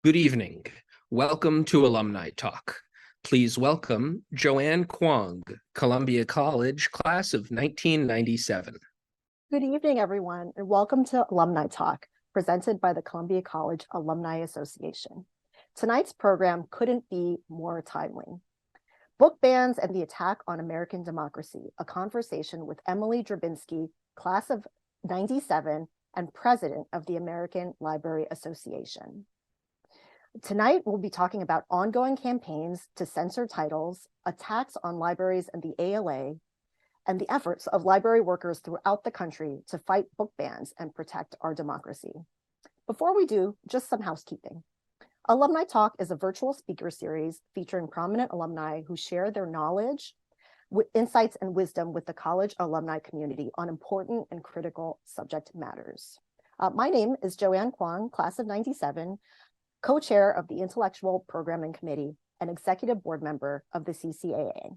Good evening. Welcome to Alumni Talk. Please welcome Joanne Kwong, Columbia College, class of 1997. Good evening, everyone, and welcome to Alumni Talk, presented by the Columbia College Alumni Association. Tonight's program couldn't be more timely. Book Bans and the Attack on American Democracy, a conversation with Emily Drabinski, class of 97 and president of the American Library Association. Tonight, we'll be talking about ongoing campaigns to censor titles, attacks on libraries and the ALA, and the efforts of library workers throughout the country to fight book bans and protect our democracy. Before we do, just some housekeeping. Alumni Talk is a virtual speaker series featuring prominent alumni who share their knowledge, insights, and wisdom with the college alumni community on important and critical subject matters. My name is Joanne Kwong, class of 97, co-chair of the Intellectual Programming Committee and executive board member of the CCAA.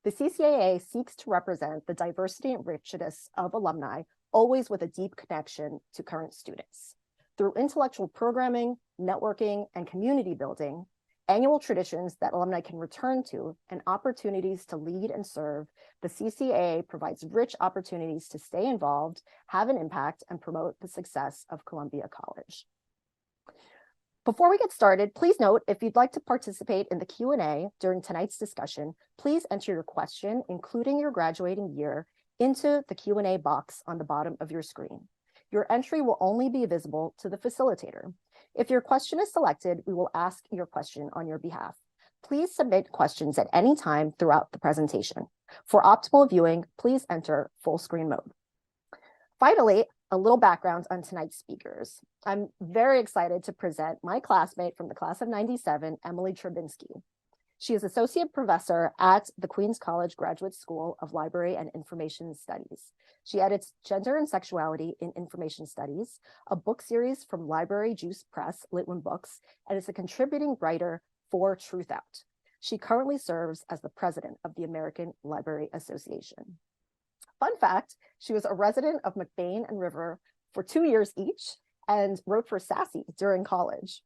The CCAA seeks to represent the diversity and richness of alumni, always with a deep connection to current students. Through intellectual programming, networking, and community building, annual traditions that alumni can return to, and opportunities to lead and serve, the CCAA provides rich opportunities to stay involved, have an impact, and promote the success of Columbia College. Before we get started, please note if you'd like to participate in the Q&A during tonight's discussion, please enter your question, including your graduating year, into the Q&A box on the bottom of your screen. Your entry will only be visible to the facilitator. If your question is selected, we will ask your question on your behalf. Please submit questions at any time throughout the presentation. For optimal viewing, please enter full screen mode. Finally, a little background on tonight's speakers. I'm very excited to present my classmate from the class of 97, Emily Drabinski. She is associate professor at the Queens College Graduate School of Library and Information Studies. She edits Gender and Sexuality in Information Studies, a book series from Library Juice Press, Litwin Books, and is a contributing writer for Truth Out. She currently serves as the president of the American Library Association. Fun fact, she was a resident of McBain and River for 2 years each and wrote for Sassy during college,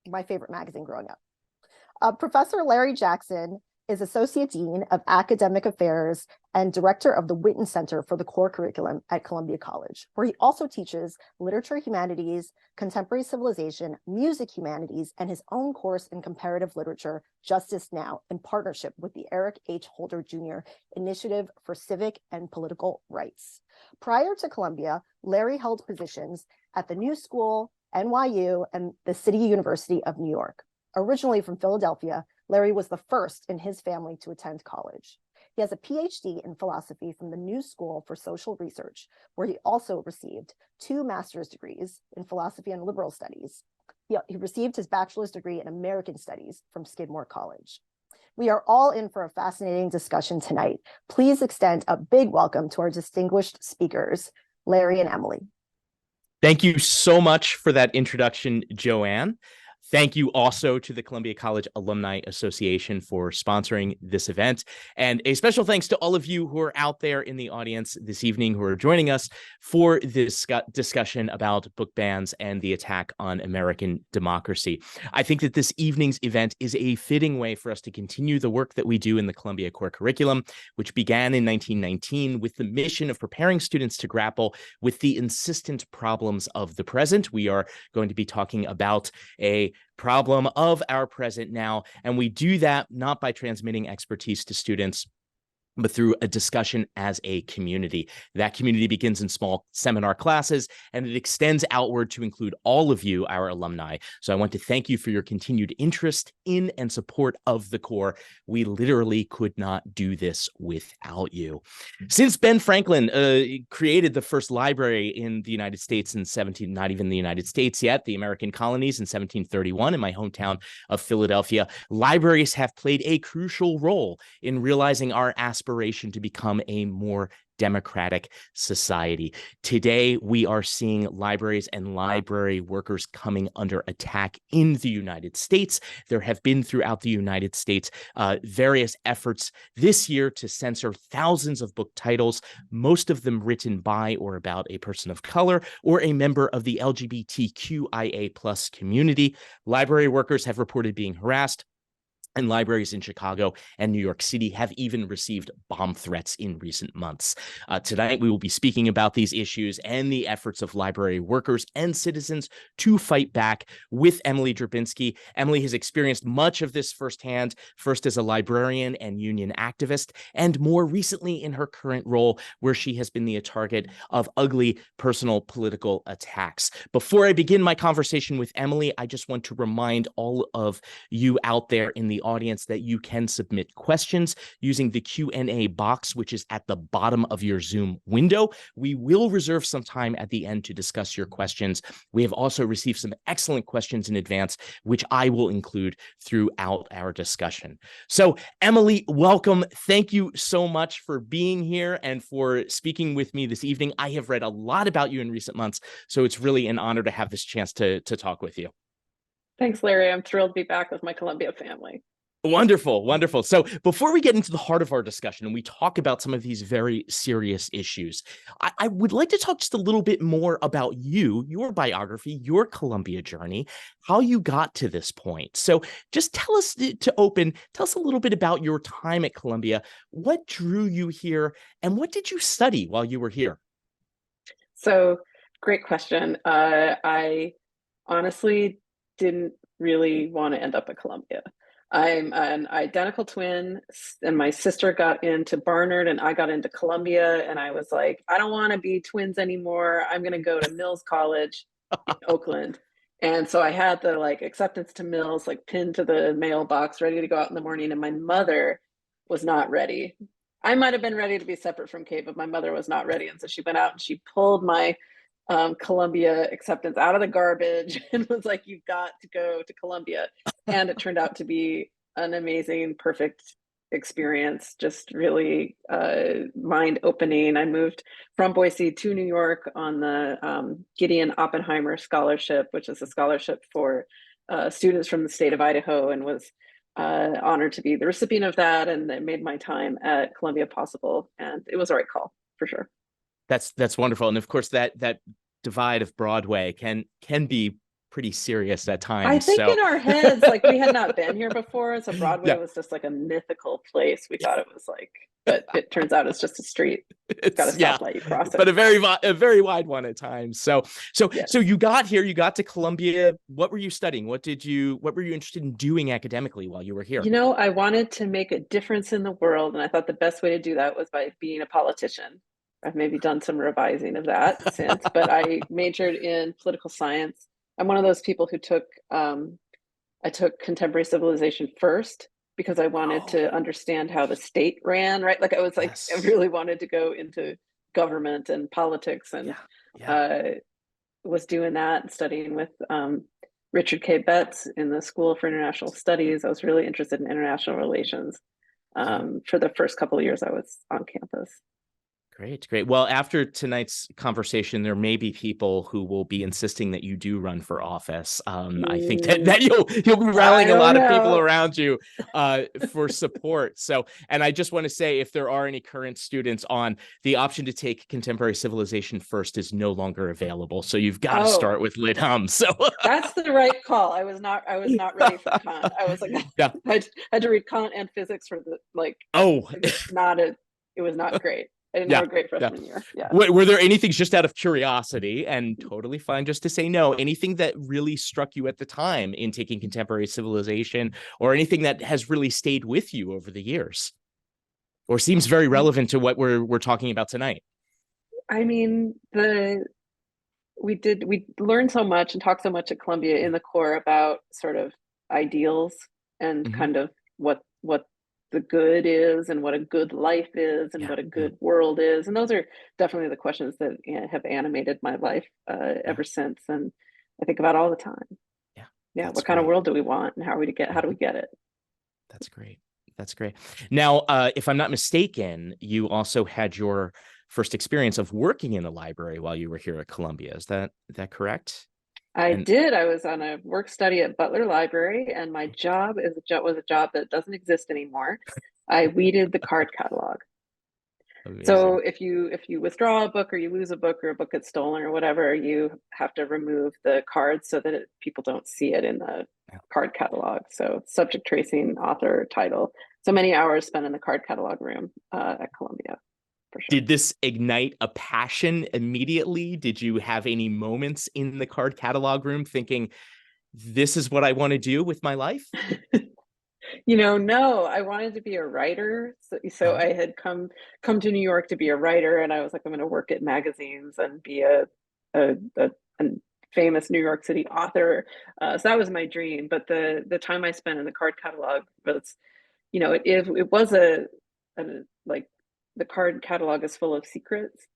my favorite magazine growing up. Professor Larry Jackson is Associate Dean of Academic Affairs and Director of the Whitten Center for the Core Curriculum at Columbia College, where he also teaches literature humanities, contemporary civilization, music humanities, and his own course in comparative literature, Justice Now, in partnership with the Eric H. Holder Jr. Initiative for Civic and Political Rights. Prior to Columbia, Larry held positions at the New School, NYU, and the City University of New York. Originally from Philadelphia, Larry was the first in his family to attend college. He has a PhD in philosophy from the New School for Social Research, where he also received 2 master's degrees in philosophy and liberal studies. He received his bachelor's degree in American Studies from Skidmore College. We are all in for a fascinating discussion tonight. Please extend a big welcome to our distinguished speakers, Larry and Emily. Thank you so much for that introduction, Joanne. Thank you also to the Columbia College Alumni Association for sponsoring this event. And a special thanks to all of you who are out there in the audience this evening who are joining us for this discussion about book bans and the attack on American democracy. I think that this evening's event is a fitting way for us to continue the work that we do in the Columbia Core Curriculum, which began in 1919 with the mission of preparing students to grapple with the insistent problems of the present. We are going to be talking about a problem of our present now, and we do that not by transmitting expertise to students, but through a discussion as a community. That community begins in small seminar classes, and it extends outward to include all of you, our alumni. So I want to thank you for your continued interest in and support of the Core. We literally could not do this without you. Since Ben Franklin created the first library in the United States in not even the United States yet, the American colonies in 1731 in my hometown of Philadelphia, libraries have played a crucial role in realizing our aspiration to become a more democratic society. Today, we are seeing libraries and library workers coming under attack in the United States. There have been throughout the United States various efforts this year to censor thousands of book titles, most of them written by or about a person of color or a member of the LGBTQIA+ community. Library workers have reported being harassed, and libraries in Chicago and New York City have even received bomb threats in recent months. Tonight, we will be speaking about these issues and the efforts of library workers and citizens to fight back with Emily Drabinski. Emily has experienced much of this firsthand, first as a librarian and union activist, and more recently in her current role, where she has been the target of ugly personal political attacks. Before I begin my conversation with Emily, I just want to remind all of you out there in the audience that you can submit questions using the Q&A box, which is at the bottom of your Zoom window. We will reserve some time at the end to discuss your questions. We have also received some excellent questions in advance, which I will include throughout our discussion. So, Emily, welcome. Thank you so much for being here and for speaking with me this evening. I have read a lot about you in recent months, so it's really an honor to have this chance to talk with you. Thanks, Larry. I'm thrilled to be back with my Columbia family. Wonderful, wonderful. So before we get into the heart of our discussion and we talk about some of these very serious issues, I would like to talk just a little bit more about you, your biography, your Columbia journey, how you got to this point. So just tell us tell us a little bit about your time at Columbia. What drew you here and what did you study while you were here? So great question. I honestly didn't really want to end up at Columbia. I'm an identical twin, and my sister got into Barnard and I got into Columbia, and I was like, I don't want to be twins anymore. I'm going to go to Mills College in Oakland. And so I had the acceptance to Mills pinned to the mailbox, ready to go out in the morning, and my mother was not ready. I might have been ready to be separate from Kate, but my mother was not ready. And so she went out and she pulled my Columbia acceptance out of the garbage and was like, you've got to go to Columbia. And it turned out to be an amazing, perfect experience, just really mind opening. I moved from Boise to New York on the Gideon Oppenheimer Scholarship, which is a scholarship for students from the state of Idaho, and was honored to be the recipient of that. And it made my time at Columbia possible. And it was the right call for sure. That's wonderful. And of course, that divide of Broadway can be pretty serious at times. I think in our heads, we had not been here before. So Broadway was just a mythical place. We thought it was but it turns out it's just a street. It's got a stoplight, you cross it. But a very wide one at times. So you got here, you got to Columbia. What were you studying? What were you interested in doing academically while you were here? I wanted to make a difference in the world. And I thought the best way to do that was by being a politician. I've maybe done some revising of that since, but I majored in political science. I'm one of those people who took contemporary civilization first because I wanted to understand how the state ran, right? I was Yes. I really wanted to go into government and politics, and was doing that and studying with Richard K. Betts in the School for International Studies. I was really interested in international relations for the first couple of years I was on campus. Great. Well, after tonight's conversation, there may be people who will be insisting that you do run for office. I think that you'll be rallying a lot of people around you for support. So, and I just want to say, if there are any current students on, the option to take contemporary civilization first is no longer available. So you've got to start with Lit Hum. So that's the right call. I was not ready for Kant. I was I had to read Kant and physics for the it was not great. I didn't have a great freshman year. Yeah. Were there anything, just out of curiosity, and totally fine just to say no, anything that really struck you at the time in taking contemporary civilization, or anything that has really stayed with you over the years, or seems very relevant to what we're talking about tonight? I mean, we learned so much and talked so much at Columbia in the core about sort of ideals and kind of what the good is and what a good life is and what a good world is. And those are definitely the questions that have animated my life ever since. And I think about all the time. Yeah. What kind of world do we want, and how do we get it? That's great. Now, if I'm not mistaken, you also had your first experience of working in a library while you were here at Columbia. Is that correct? I did. I was on a work study at Butler Library, and my job was a job that doesn't exist anymore. I weeded the card catalog. Amazing. So if you withdraw a book, or you lose a book, or a book gets stolen or whatever, you have to remove the cards so that people don't see it in the card catalog. So subject tracing, author, title. So many hours spent in the card catalog room at Columbia. For sure. Did this ignite a passion immediately? Did you have any moments in the card catalog room thinking, this is what I want to do with my life? No, I wanted to be a writer. So I had come to New York to be a writer, and I was like, I'm going to work at magazines and be a famous New York City author. So that was my dream. But the time I spent in the card catalog was, it was like, the card catalog is full of secrets.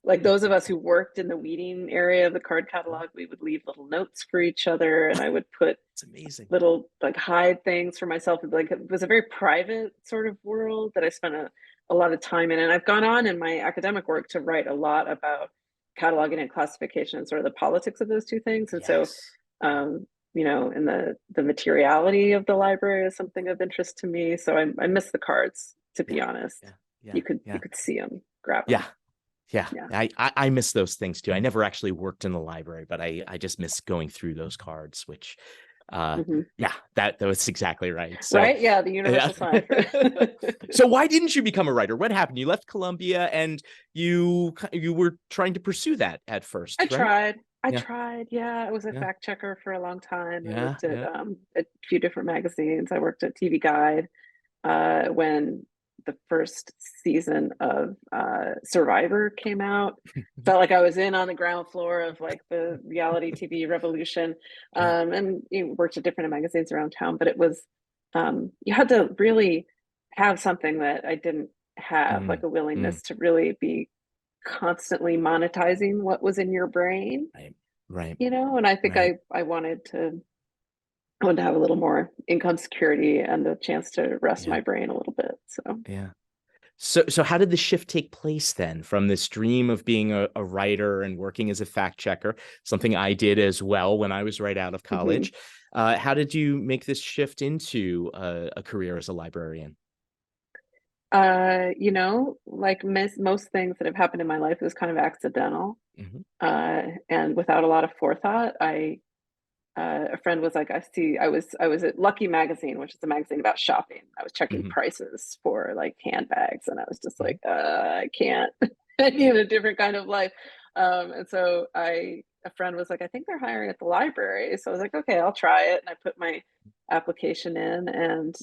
Like, those of us who worked in the weeding area of the card catalog, we would leave little notes for each other, and I would put It's amazing. little, like, hide things for myself. Like, it was a very private sort of world that I spent a lot of time in. And I've gone on in my academic work to write a lot about cataloging and classification and sort of the politics of those two things. And Yes. so, and the materiality of the library is something of interest to me. So I miss the cards, to be honest. You could see them, grab them. Yeah. I miss those things too. I never actually worked in the library, but I just miss going through those cards, which that was exactly right. So, right? Yeah, the universal sign. So why didn't you become a writer? What happened? You left Columbia and you were trying to pursue that at first. I right? tried. Yeah, I was a fact checker for a long time. I worked at Yeah. a few different magazines. I worked at TV Guide when the first season of Survivor came out. Felt like I was in on the ground floor of, like, the reality TV revolution. And worked at different magazines around town, but it was you had to really have something that I didn't have, like a willingness to really be constantly monetizing what was in your brain. Right. And I think Right. I wanted to have a little more income security and the chance to rest my brain a little bit. So how did the shift take place then, from this dream of being a writer and working as a fact checker, something I did as well when I was right out of college? How did you make this shift into a career as a librarian? Like most things that have happened in my life, it was kind of accidental. And without a lot of forethought. A friend was like, I was at Lucky Magazine, which is a magazine about shopping. I was checking prices for, like, handbags, and I was just like, I can't. I need a different kind of life. And so a friend was like, I think they're hiring at the library. So I was like, okay, I'll try it. And I put my application in, and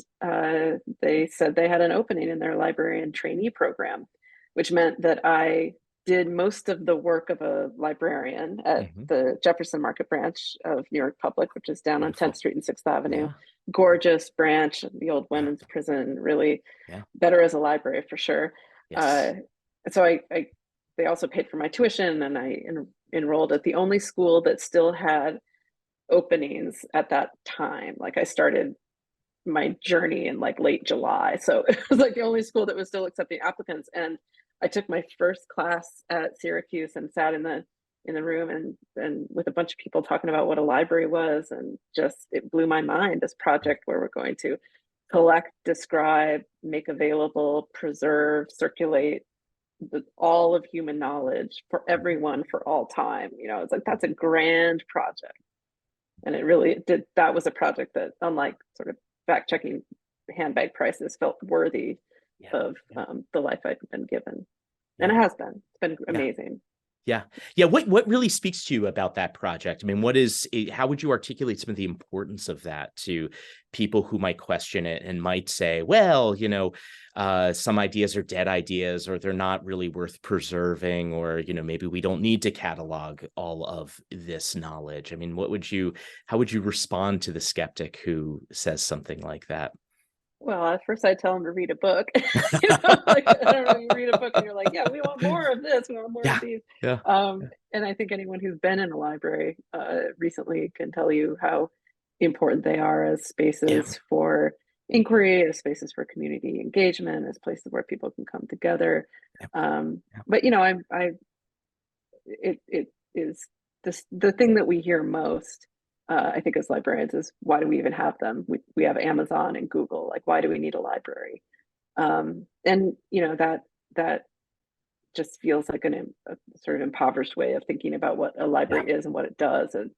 they said they had an opening in their librarian trainee program, which meant that I did most of the work of a librarian at the Jefferson Market branch of New York Public, which is down on 10th Street and 6th Avenue. Gorgeous branch, the old women's prison, really better as a library for sure. So they also paid for my tuition, and I enrolled at the only school that still had openings at that time. Like, I started my journey in, like, late July. So it was like the only school that was still accepting applicants. And I took my first class at Syracuse and sat in the room and with a bunch of people talking about what a library was, and just, it blew my mind, this project where we're going to collect, describe, make available, preserve, circulate all of human knowledge for everyone for all time. It's like, that's a grand project. And it really did. That was a project that, unlike sort of fact checking handbag prices, felt worthy of the life I've been given. And it has been. It's been amazing. What really speaks to you about that project? I mean, how would you articulate some of the importance of that to people who might question it and might say, well, some ideas are dead ideas, or they're not really worth preserving, or, maybe we don't need to catalog all of this knowledge. I mean, how would you respond to the skeptic who says something like that? Well, at first I tell them to read a book. Like, I don't know, you read a book and you're like, yeah, we want more of this, we want more of these. And I think anyone who's been in a library recently can tell you how important they are as spaces for inquiry, as spaces for community engagement, as places where people can come together. But it is the thing that we hear most, I think, as librarians, is why do we even have them? We have Amazon and Google. Like, why do we need a library? And that just feels like a sort of impoverished way of thinking about what a library is and what it does. And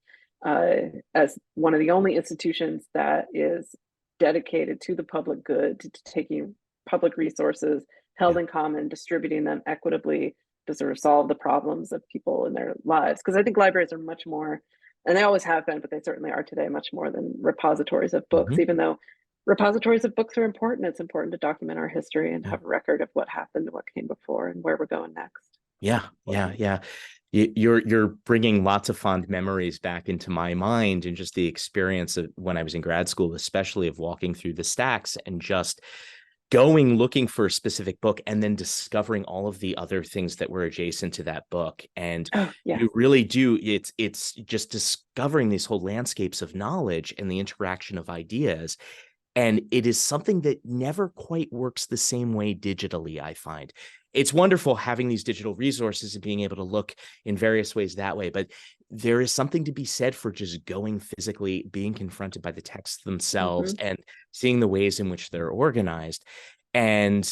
as one of the only institutions that is dedicated to the public good, to taking public resources held in common, distributing them equitably to sort of solve the problems of people in their lives. Because I think libraries are much more, and they always have been, but they certainly are today, much more than repositories of books. Even though repositories of books are important, it's important to document our history and have a record of what happened, what came before, and where we're going next. You're bringing lots of fond memories back into my mind, and just the experience of when I was in grad school, especially of walking through the stacks and just looking for a specific book and then discovering all of the other things that were adjacent to that book. And you really do, it's just discovering these whole landscapes of knowledge and the interaction of ideas. And it is something that never quite works the same way digitally, I find. It's wonderful having these digital resources and being able to look in various ways that way, but there is something to be said for just going physically, being confronted by the texts themselves and seeing the ways in which they're organized, and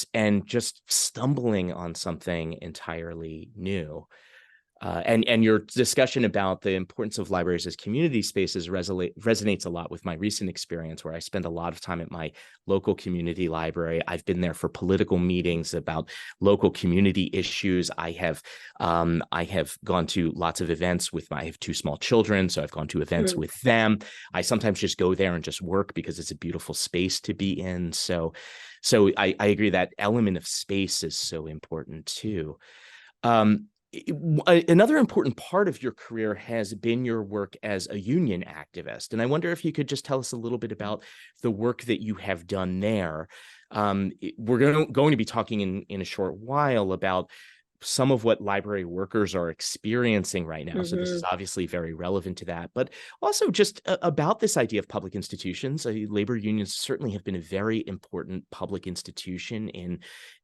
just stumbling on something entirely new. And your discussion about the importance of libraries as community spaces resonates a lot with my recent experience, where I spend a lot of time at my local community library. I've been there for political meetings about local community issues. I have gone to lots of events with I have two small children, so I've gone to events with them. I sometimes just go there and just work because it's a beautiful space to be in. So I agree that element of space is so important too. Another important part of your career has been your work as a union activist. And I wonder if you could just tell us a little bit about the work that you have done there. We're going to be talking in a short while about some of what library workers are experiencing right now. So this is obviously very relevant to that, but also just about this idea of public institutions. Labor unions certainly have been a very important public institution in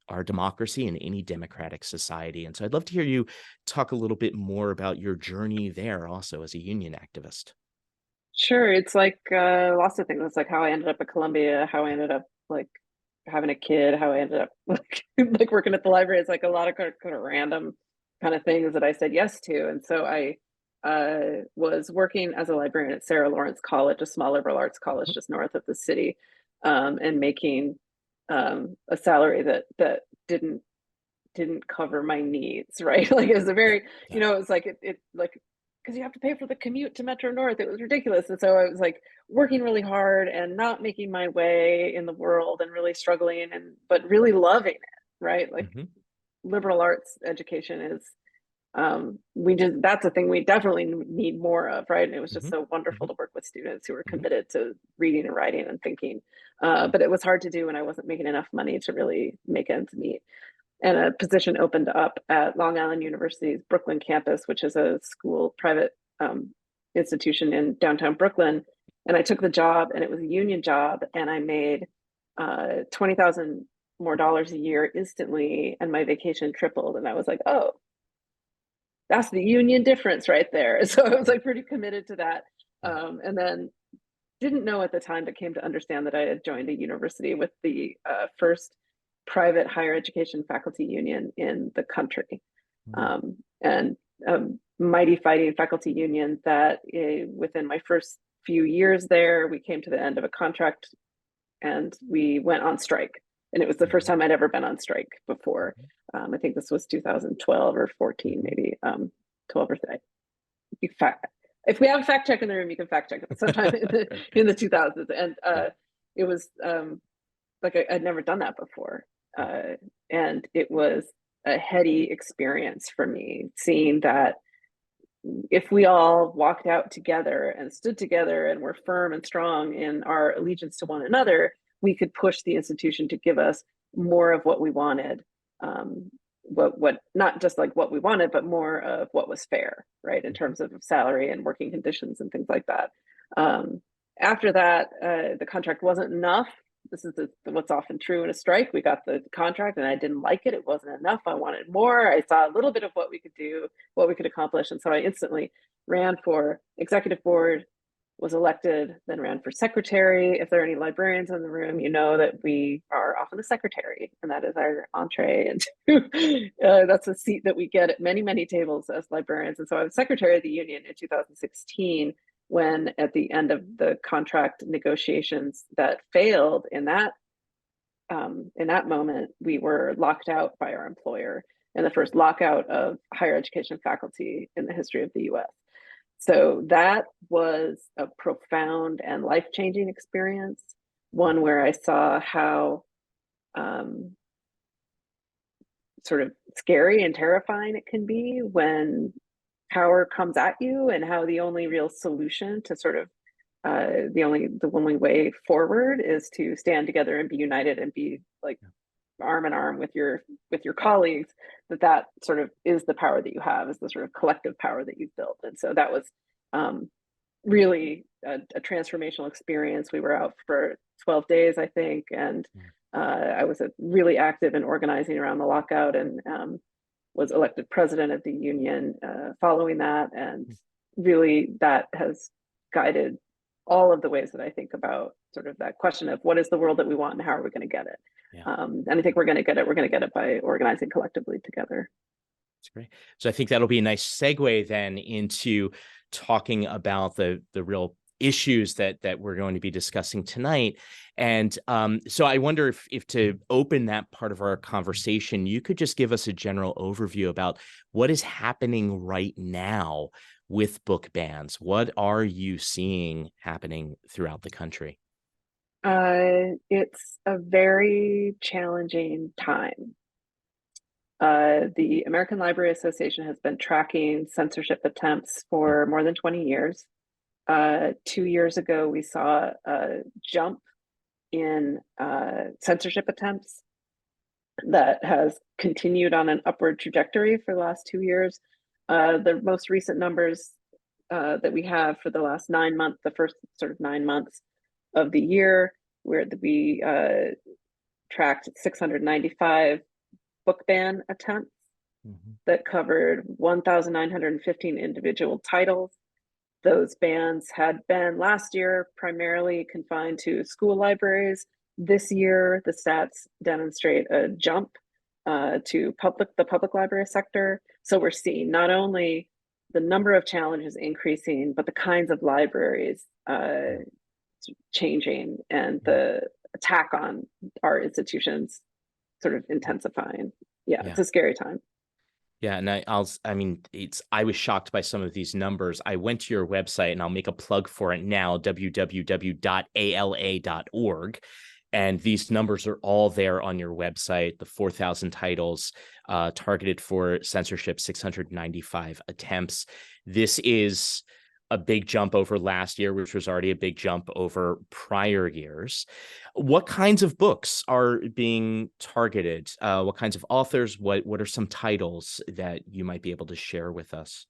our democracy and any democratic society. And so I'd love to hear you talk a little bit more about your journey there also as a union activist. Sure. It's like lots of things. It's like how I ended up at Columbia, how I ended up like having a kid, how I ended up like working at the library. It's like a lot of kind of random kind of things that I said yes to. And so I was working as a librarian at Sarah Lawrence College, a small liberal arts college just north of the city, and making a salary that didn't cover my needs, right? Like it was a very, it was like it like, because you have to pay for the commute to Metro North. It was ridiculous. And so I was like working really hard and not making my way in the world and really struggling, but really loving it, right? Like liberal arts education is, that's a thing we definitely need more of, right? And it was just so wonderful to work with students who were committed to reading and writing and thinking. But it was hard to do when I wasn't making enough money to really make ends meet. And a position opened up at Long Island University's Brooklyn campus, which is a private institution in downtown Brooklyn. And I took the job, and it was a union job, and I made $20,000 more a year instantly, and my vacation tripled. And I was like, oh, that's the union difference right there. So I was like pretty committed to that. And then didn't know at the time, but came to understand that I had joined a university with the first private higher education faculty union in the country, and mighty fighting faculty union that within my first few years there, we came to the end of a contract and we went on strike. And it was the first time I'd ever been on strike before. I think this was 2012 or 14, maybe 12 or 13. If we have a fact check in the room, you can fact check it sometime in the 2000s. And it was like I'd never done that before. And it was a heady experience for me, seeing that if we all walked out together and stood together and were firm and strong in our allegiance to one another, we could push the institution to give us more of what we wanted. What not just like what we wanted, but more of what was fair, right, in terms of salary and working conditions and things like that. After that, the contract wasn't enough this is what's often true in a strike. We got the contract and I didn't like it. It wasn't enough. I wanted more. I saw a little bit of what we could do, what we could accomplish. And so I instantly ran for executive board, was elected, then ran for secretary. If there are any librarians in the room, you know that we are often the secretary, and that is our entree into that's a seat that we get at many, many tables as librarians. And so I was secretary of the union in 2016, when at the end of the contract negotiations that failed in that moment, we were locked out by our employer in the first lockout of higher education faculty in the history of the US. So that was a profound and life-changing experience, one where I saw how sort of scary and terrifying it can be when power comes at you, and how the only real solution to sort of the only way forward is to stand together and be united and be like arm in arm with your colleagues, that sort of is the power that you have, is the sort of collective power that you've built. And so that was really a transformational experience. We were out for 12 days, I think, and I was really active in organizing around the lockout, and was elected president of the union following that. And really that has guided all of the ways that I think about sort of that question of what is the world that we want and how are we going to get it? And I think we're going to get it by organizing collectively together. That's great. So I think that'll be a nice segue then into talking about the real issues that we're going to be discussing tonight. And so I wonder if to open that part of our conversation, you could just give us a general overview about what is happening right now with book bans. What are you seeing happening throughout the country? It's a very challenging time. The American Library Association has been tracking censorship attempts for more than 20 years. 2 years ago, we saw a jump in censorship attempts that has continued on an upward trajectory for the last 2 years. The most recent numbers that we have for the last 9 months, the first sort of 9 months of the year, where we tracked 695 book ban attempts that covered 1,915 individual titles. Those bans had been last year primarily confined to school libraries. This year, the stats demonstrate a jump to the public library sector. So we're seeing not only the number of challenges increasing, but the kinds of libraries changing, and the attack on our institutions sort of intensifying. Yeah, it's a scary time. Yeah, and I was shocked by some of these numbers. I went to your website, and I'll make a plug for it now, www.ala.org. And these numbers are all there on your website. The 4,000 titles targeted for censorship, 695 attempts. This is a big jump over last year, which was already a big jump over prior years. What kinds of books are being targeted? What kinds of authors? What are some titles that you might be able to share with us?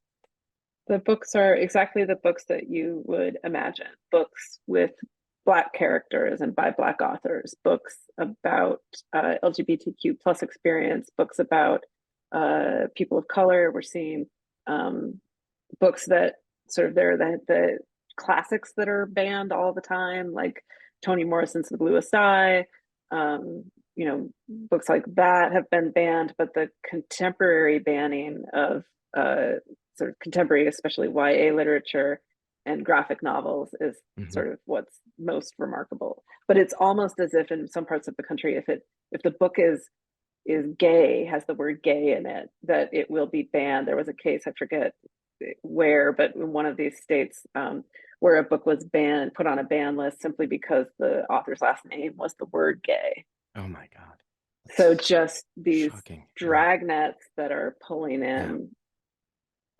The books are exactly the books that you would imagine. Books with Black characters and by Black authors, books about LGBTQ plus experience, books about people of color. We're seeing books that sort of they're the classics that are banned all the time, like Toni Morrison's The Bluest Eye. Books like that have been banned, but the contemporary banning of sort of contemporary, especially YA literature and graphic novels is sort of what's most remarkable. But it's almost as if in some parts of the country, if the book is gay, has the word gay in it, that it will be banned. There was a case, I forget where, but in one of these states where a book was banned, put on a ban list simply because the author's last name was the word gay. Oh my God. So just these shocking. dragnets that are pulling in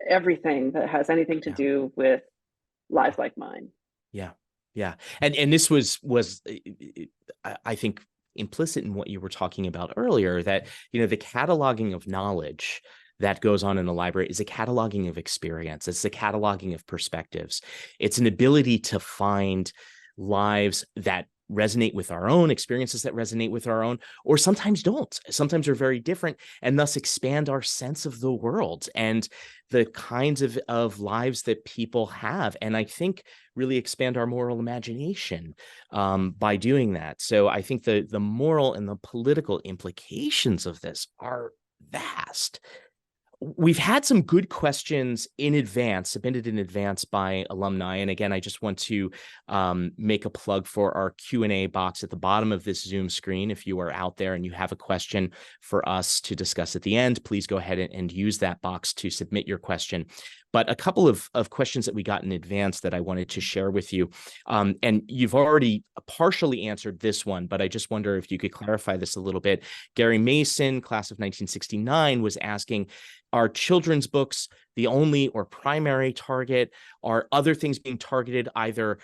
everything that has anything to do with lives like mine. Yeah. And this was I think implicit in what you were talking about earlier, that, the cataloging of knowledge that goes on in the library is a cataloging of experience. It's a cataloging of perspectives. It's an ability to find lives that resonate with our own, experiences that resonate with our own, or sometimes don't. Sometimes are very different, and thus expand our sense of the world and the kinds of lives that people have. And I think really expand our moral imagination by doing that. So I think the moral and the political implications of this are vast. We've had some good questions in advance, submitted in advance by alumni. And again, I just want to make a plug for our Q&A box at the bottom of this Zoom screen. If you are out there and you have a question for us to discuss at the end, please go ahead and use that box to submit your question. But a couple of questions that we got in advance that I wanted to share with you. And you've already partially answered this one, but I just wonder if you could clarify this a little bit. Gary Mason, class of 1969, was asking, are children's books the only or primary target? Are other things being targeted? Either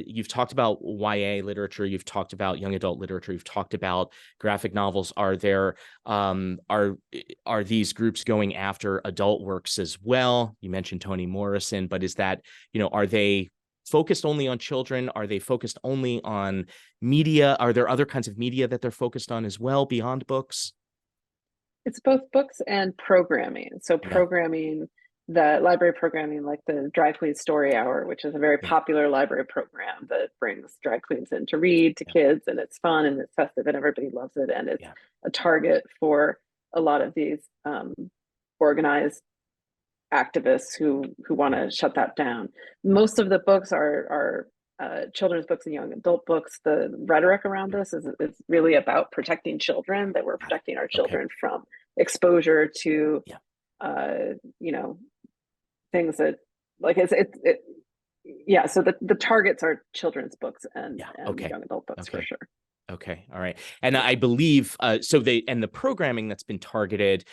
you've talked about YA literature, you've talked about young adult literature, you've talked about graphic novels. Are there are these groups going after adult works as well? You mentioned Toni Morrison, but is that, are they focused only on children? Are they focused only on media? Are there other kinds of media that they're focused on as well beyond books? It's both books and programming. So programming, the library programming, like the Drag Queen Story Hour, which is a very popular library program that brings drag queens in to read to kids, and it's fun and it's festive and everybody loves it. And it's a target for a lot of these organized activists who want to shut that down. Most of the books are children's books and young adult books. The rhetoric around this is really about protecting children, that we're protecting our children from exposure to things that, like, so the targets are children's books and young adult books for sure. Okay. All right. And I believe the programming that's been targeted,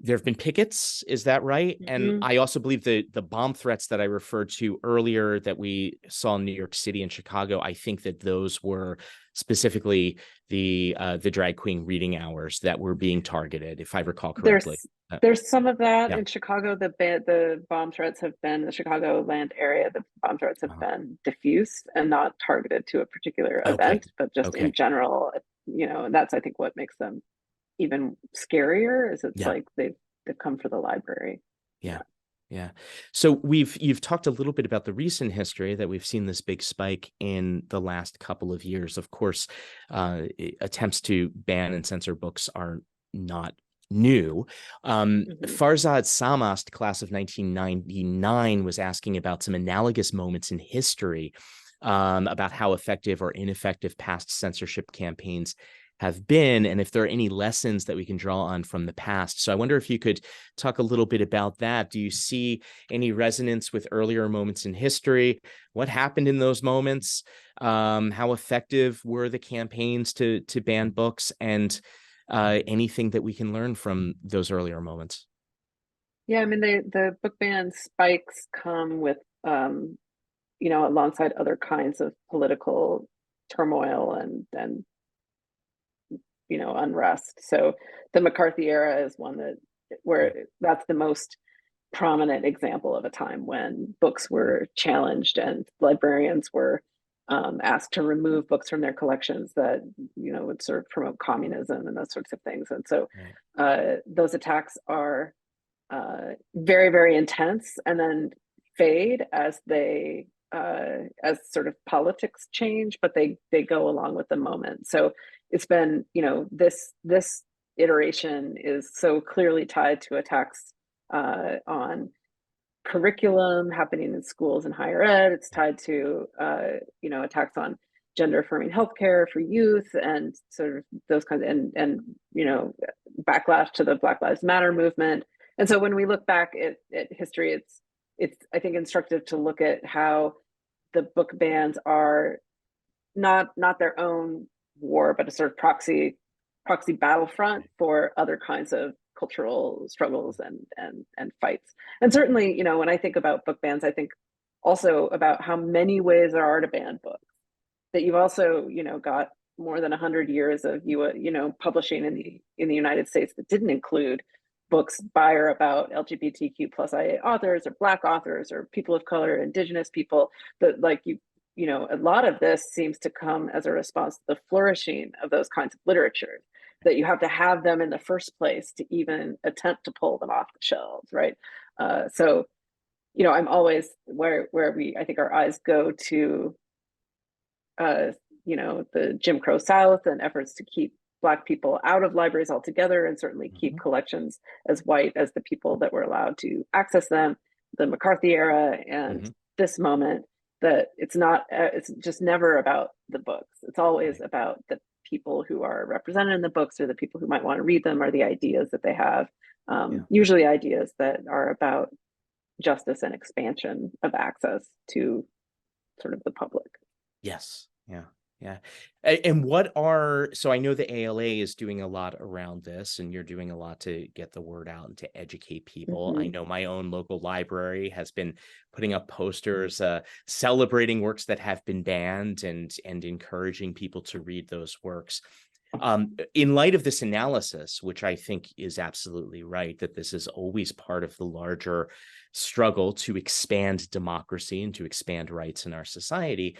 there have been pickets, is that right? Mm-hmm. And I also believe the bomb threats that I referred to earlier that we saw in New York City and Chicago, I think that those were specifically the drag queen reading hours that were being targeted, if I recall correctly. There's some of that in Chicago. The bomb threats have been, the Chicagoland area, the bomb threats have been diffuse and not targeted to a particular event, but just in general, that's, I think, what makes them even scarier, is it's like they've come for the library. Yeah. So you've talked a little bit about the recent history that we've seen this big spike in the last couple of years. Of course, attempts to ban and censor books are not new. Farzad Samast, class of 1999, was asking about some analogous moments in history, about how effective or ineffective past censorship campaigns have been, and if there are any lessons that we can draw on from the past. So I wonder if you could talk a little bit about that. Do you see any resonance with earlier moments in history? What happened in those moments? How effective were the campaigns to ban books, and anything that we can learn from those earlier moments? Yeah, I mean, the book ban spikes come with, alongside other kinds of political turmoil and unrest. So the McCarthy era is one where that's the most prominent example of a time when books were challenged and librarians were asked to remove books from their collections that would sort of promote communism and those sorts of things. And so those attacks are very, very intense, and then fade as as sort of politics change, but they go along with the moment. So it's been, this iteration is so clearly tied to attacks on curriculum happening in schools and higher ed. It's tied to, attacks on gender affirming healthcare for youth, and sort of those kinds of, and backlash to the Black Lives Matter movement. And so when we look back at history, it's I think instructive to look at how the book bans are not their own war, but a sort of proxy battlefront for other kinds of cultural struggles and fights. And certainly, when I think about book bans, I think also about how many ways there are to ban books. That you've also, got more than 100 years of publishing in the United States that didn't include books by or about LGBTQ plus IA authors or Black authors or people of color, Indigenous people. That, like, a lot of this seems to come as a response to the flourishing of those kinds of literature, that you have to have them in the first place to even attempt to pull them off the shelves, right? So, I'm always where I think our eyes go to, the Jim Crow South and efforts to keep Black people out of libraries altogether, and certainly keep collections as white as the people that were allowed to access them, the McCarthy era, and this moment, that it's just never about the books. It's always about the people who are represented in the books, or the people who might want to read them, or the ideas that they have, usually ideas that are about justice and expansion of access to sort of the public. Yes. Yeah. Yeah. And so I know the ALA is doing a lot around this, and you're doing a lot to get the word out and to educate people. I know my own local library has been putting up posters celebrating works that have been banned, and encouraging people to read those works. In light of this analysis, which I think is absolutely right, that this is always part of the larger struggle to expand democracy and to expand rights in our society,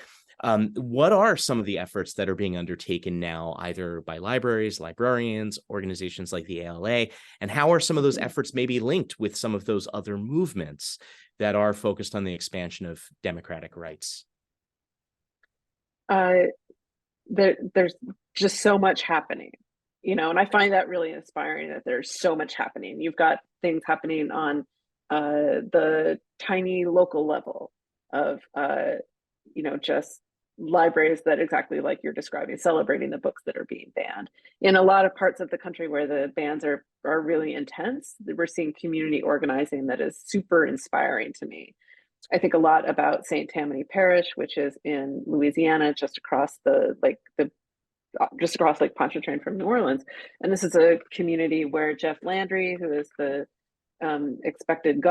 what are some of the efforts that are being undertaken now, either by libraries, librarians, organizations like the ALA, and how are some of those efforts maybe linked with some of those other movements that are focused on the expansion of democratic rights? There's just so much happening, and I find that really inspiring, that there's so much happening. You've got things happening on the tiny local level of, just libraries that, exactly like you're describing, celebrating the books that are being banned. In a lot of parts of the country where the bans are really intense, we're seeing community organizing that is super inspiring to me. I think a lot about St. Tammany Parish, which is in Louisiana, just across Lake Pontchartrain from New Orleans. And this is a community where Jeff Landry, who is the expected new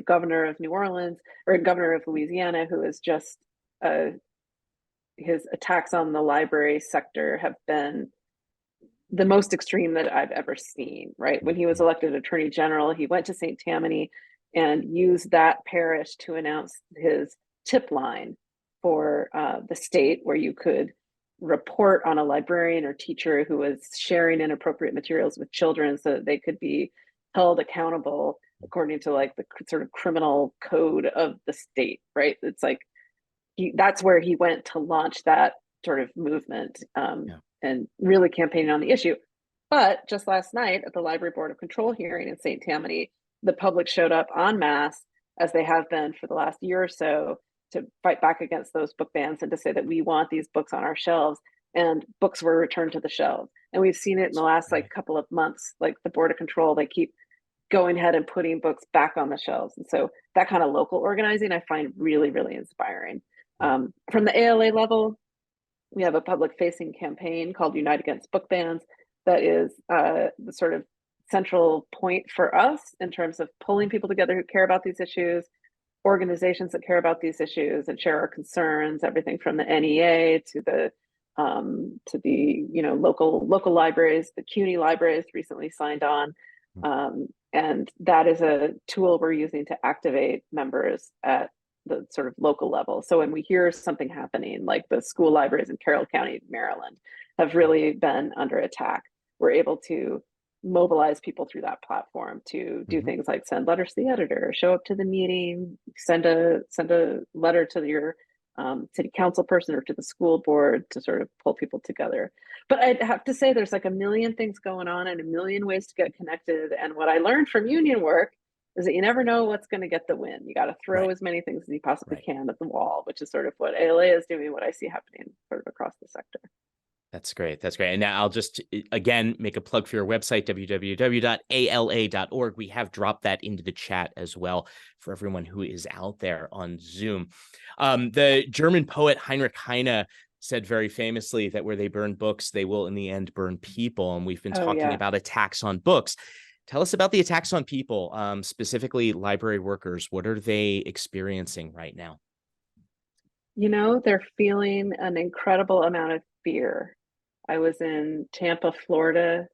governor of New Orleans, or governor of Louisiana, who is just his attacks on the library sector have been the most extreme that I've ever seen, right? When he was elected Attorney General, he went to St. Tammany and used that parish to announce his tip line for the state, where you could report on a librarian or teacher who was sharing inappropriate materials with children, so that they could be held accountable according to the sort of criminal code of the state, right? It's like that's where he went to launch that sort of movement, and really campaigning on the issue. But just last night at the Library Board of Control hearing in St. Tammany, the public showed up en masse, as they have been for the last year or so, to fight back against those book bans and to say that we want these books on our shelves. And books were returned to the shelves. And we've seen it in the last couple of months, the Board of Control, they keep going ahead and putting books back on the shelves. And so that kind of local organizing I find really, really inspiring. From the ALA level, we have a public-facing campaign called Unite Against Book Bans that is the sort of central point for us in terms of pulling people together who care about these issues, organizations that care about these issues and share our concerns, everything from the NEA to the local libraries. The CUNY libraries recently signed on, and that is a tool we're using to activate members at the sort of local level. So when we hear something happening, like the school libraries in Carroll County, Maryland, have really been under attack, we're able to mobilize people through that platform to do things like send letters to the editor, show up to the meeting, send a letter to your city council person or to the school board, to sort of pull people together. But I'd have to say there's a million things going on and a million ways to get connected. And what I learned from union work is that you never know what's going to get the win. You got to throw as many things as you possibly can at the wall, which is sort of what ALA is doing, what I see happening sort of across the sector. That's great. That's great. And now I'll just, again, make a plug for your website, www.ala.org. We have dropped that into the chat as well for everyone who is out there on Zoom. The German poet Heinrich Heine said very famously that where they burn books, they will in the end burn people. And we've been talking about attacks on books. Tell us about the attacks on people, specifically library workers. What are they experiencing right now? They're feeling an incredible amount of fear. I was in Tampa, Florida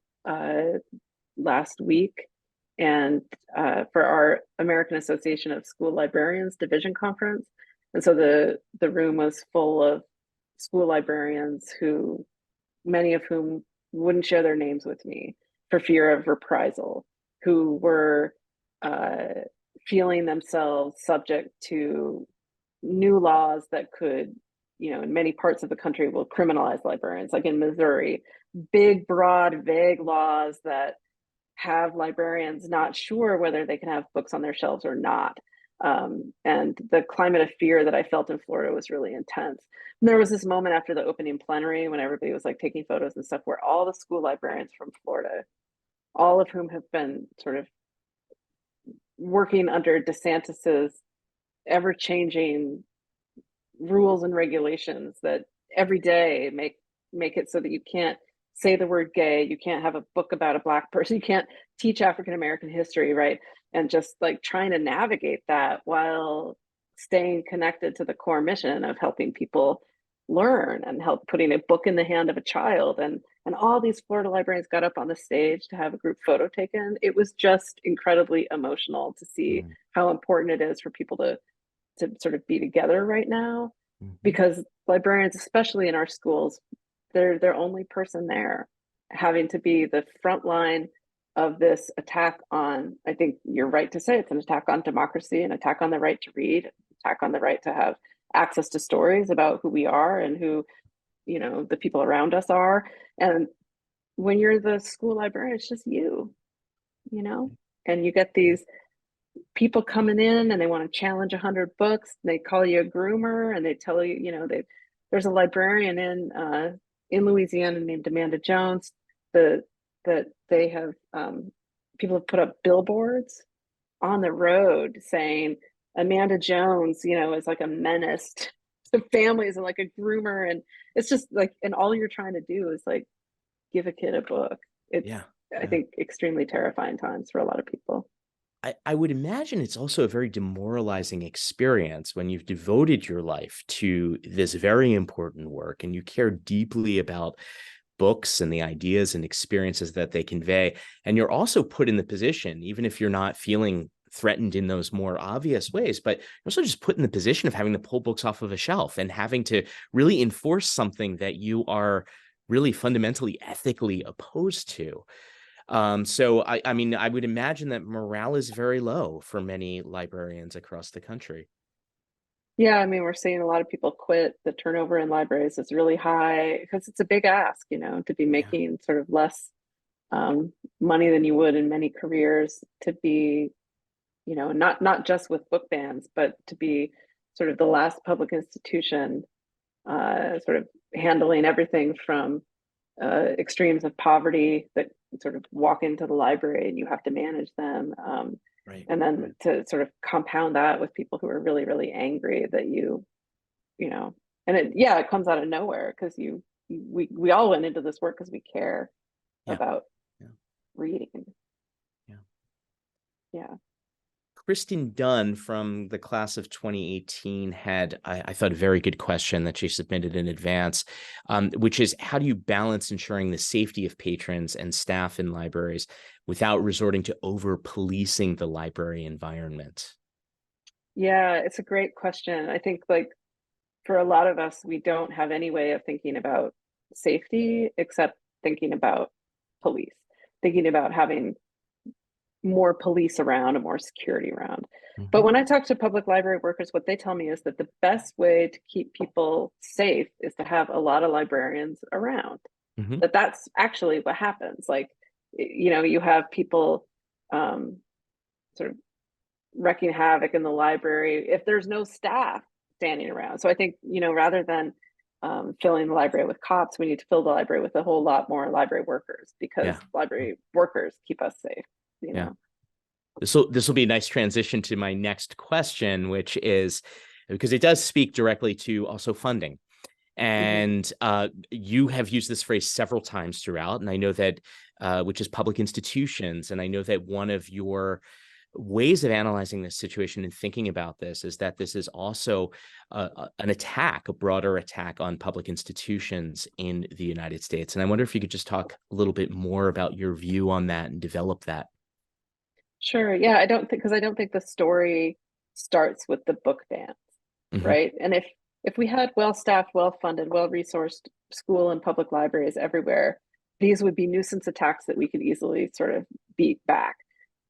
last week, and for our American Association of School Librarians Division Conference. And so the room was full of school librarians who, many of whom wouldn't share their names with me for fear of reprisal, who were feeling themselves subject to new laws that could, in many parts of the country will criminalize librarians, like in Missouri, big, broad, vague laws that have librarians not sure whether they can have books on their shelves or not. And the climate of fear that I felt in Florida was really intense. And there was this moment after the opening plenary when everybody was like taking photos and stuff, where all the school librarians from Florida, all of whom have been sort of working under DeSantis's ever-changing rules and regulations that every day make it so that you can't say the word gay, you can't have a book about a Black person, you can't teach African American history, right? And just like trying to navigate that while staying connected to the core mission of helping people learn and help putting a book in the hand of a child. And all these Florida librarians got up on the stage to have a group photo taken. It was just incredibly emotional to see how important it is for people to sort of be together right now, because librarians, especially in our schools, they're the only person there, having to be the front line of this attack on, I think you're right to say, it's an attack on democracy, an attack on the right to read, attack on the right to have access to stories about who we are and who, the people around us are. And when you're the school librarian, it's just you, and you get these people coming in and they want to challenge 100 books. They call you a groomer and they tell you, there's a librarian in Louisiana named Amanda Jones, that they have, people have put up billboards on the road saying Amanda Jones, is like a menace to families and like a groomer. And it's just like, and all you're trying to do is like give a kid a book. It's, I think, extremely terrifying times for a lot of people. I would imagine it's also a very demoralizing experience when you've devoted your life to this very important work and you care deeply about books and the ideas and experiences that they convey. And you're also put in the position, even if you're not feeling threatened in those more obvious ways, but you're also just put in the position of having to pull books off of a shelf and having to really enforce something that you are really fundamentally ethically opposed to. So I mean, I would imagine that morale is very low for many librarians across the country. Yeah, I mean, we're seeing a lot of people quit. The turnover in libraries is really high because it's a big ask, to be making sort of less money than you would in many careers, to be, not just with book bans, but to be sort of the last public institution, sort of handling everything from extremes of poverty that sort of walk into the library and you have to manage them. And then to sort of compound that with people who are really, really angry that and it comes out of nowhere because we all went into this work because we care about reading. Yeah. Kristen Dunn from the class of 2018 had, I thought, a very good question that she submitted in advance, which is, how do you balance ensuring the safety of patrons and staff in libraries without resorting to over-policing the library environment? Yeah, it's a great question. I think, like, for a lot of us, we don't have any way of thinking about safety except thinking about police, thinking about having more police around and more security around. But when I talk to public library workers, what they tell me is that the best way to keep people safe is to have a lot of librarians around. That's actually what happens. Like, you have people sort of wreaking havoc in the library if there's no staff standing around. So I think, rather than filling the library with cops, we need to fill the library with a whole lot more library workers, because library workers keep us safe. This will be a nice transition to my next question, which is, because it does speak directly to also funding. And you have used this phrase several times throughout, and I know that, which is public institutions. And I know that one of your ways of analyzing this situation and thinking about this is that this is also an attack, a broader attack on public institutions in the United States. And I wonder if you could just talk a little bit more about your view on that and develop that. Sure. Yeah, I don't think the story starts with the book bans. right? And if we had well-staffed, well-funded, well-resourced school and public libraries everywhere, these would be nuisance attacks that we could easily sort of beat back.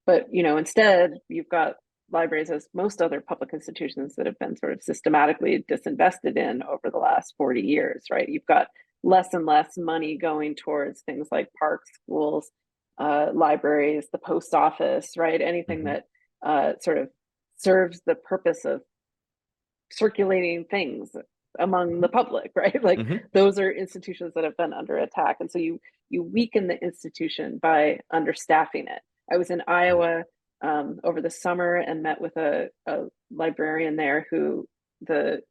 But, instead, you've got libraries, as most other public institutions, that have been sort of systematically disinvested in over the last 40 years, right? You've got less and less money going towards things like parks, schools, libraries, the post office, right? Anything that sort of serves the purpose of circulating things among the public, right? Like those are institutions that have been under attack. And so you weaken the institution by understaffing it. I was in Iowa over the summer and met with a librarian there who the